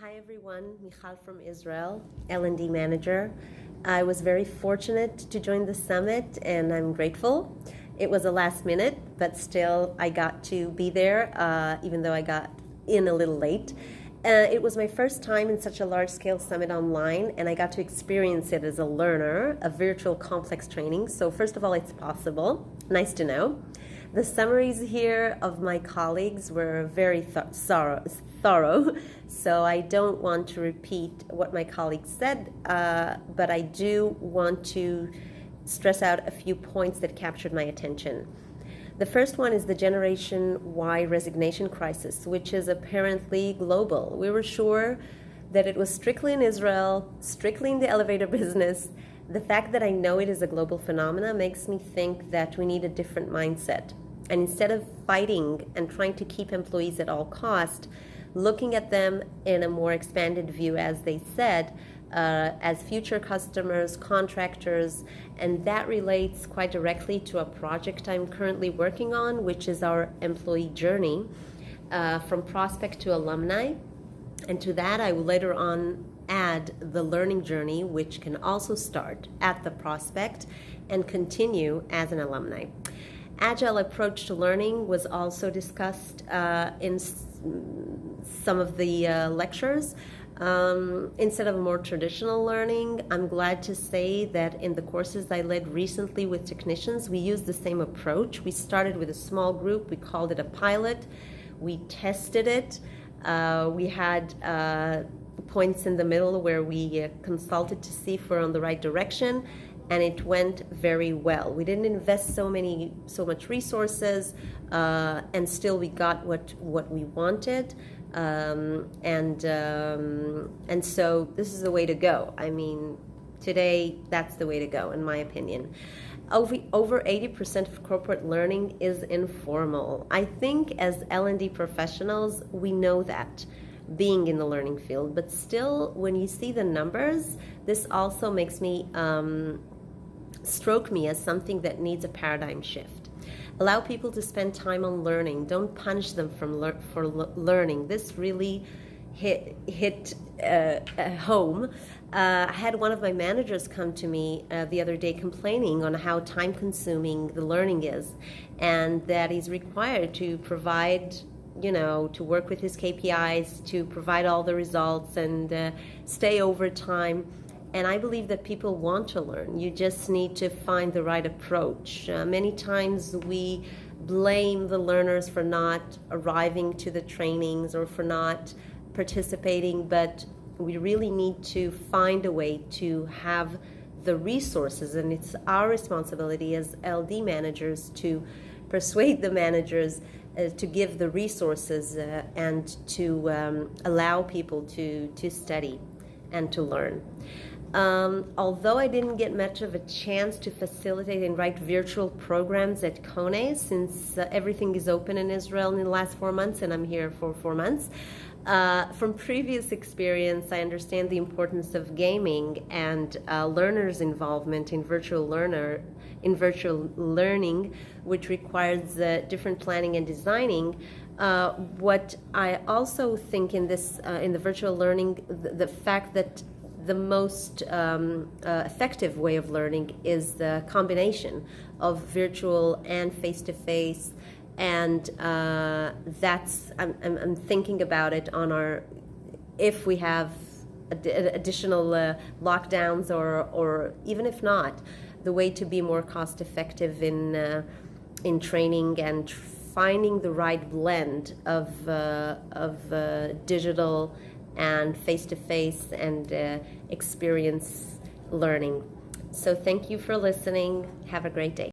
Hi everyone, Michal from Israel, L&D manager. I was very fortunate to join the summit and I'm grateful. It was a last minute, but still I got to be there, even though I got in a little late. It was my first time in such a large-scale summit online, and I got to experience it as a learner, a virtual complex training. So first of all, it's possible. Nice to know. The summaries here of my colleagues were very thorough, so I don't want to repeat what my colleagues said, but I do want to stress out a few points that captured my attention. The first one is the Generation Y resignation crisis, which is apparently global. We were sure that it was strictly in Israel, strictly in the elevator business. The fact that I know it is a global phenomenon makes me think that we need a different mindset. And instead of fighting and trying to keep employees at all cost, looking at them in a more expanded view, as they said, as future customers, contractors, and that relates quite directly to a project I'm currently working on, which is our employee journey from prospect to alumni. And to that, I will later on add the learning journey, which can also start at the prospect and continue as an alumni. Agile approach to learning was also discussed in some of the lectures. Instead of more traditional learning, I'm glad to say that in the courses I led recently with technicians, we used the same approach. We started with a small group. We called it a pilot. We tested it. We had points in the middle where we consulted to see if we're on the right direction, and it went very well. We didn't invest so much resources, and still we got what we wanted. And so this is the way to go. I mean, today that's the way to go, in my opinion. Over 80% of corporate learning is informal. I think as L&D professionals, we know that, being in the learning field, but still, when you see the numbers, this also makes me stroke me as something that needs a paradigm shift. Allow people to spend time on learning. Don't punish them for learning. This really hit home. I had one of my managers come to me the other day complaining on how time-consuming the learning is, and that he's required to provide, to work with his KPIs, to provide all the results and stay over time. And I believe that people want to learn. You just need to find the right approach. Many times we blame the learners for not arriving to the trainings or for not participating, but we really need to find a way to have the resources, and it's our responsibility as LD managers to persuade the managers to give the resources and to allow people to study and to learn. Although I didn't get much of a chance to facilitate and write virtual programs at Kone, since everything is open in Israel in the last 4 months, and I'm here for 4 months, from previous experience, I understand the importance of gaming and learners' involvement in virtual learning, which requires different planning and designing. What I also think in the virtual learning, the fact that the most effective way of learning is the combination of virtual and face-to-face, and that's I'm thinking about it on if we have additional lockdowns or even if not, the way to be more cost-effective in training and finding the right blend of digital and face-to-face and experience learning. So thank you for listening. Have a great day.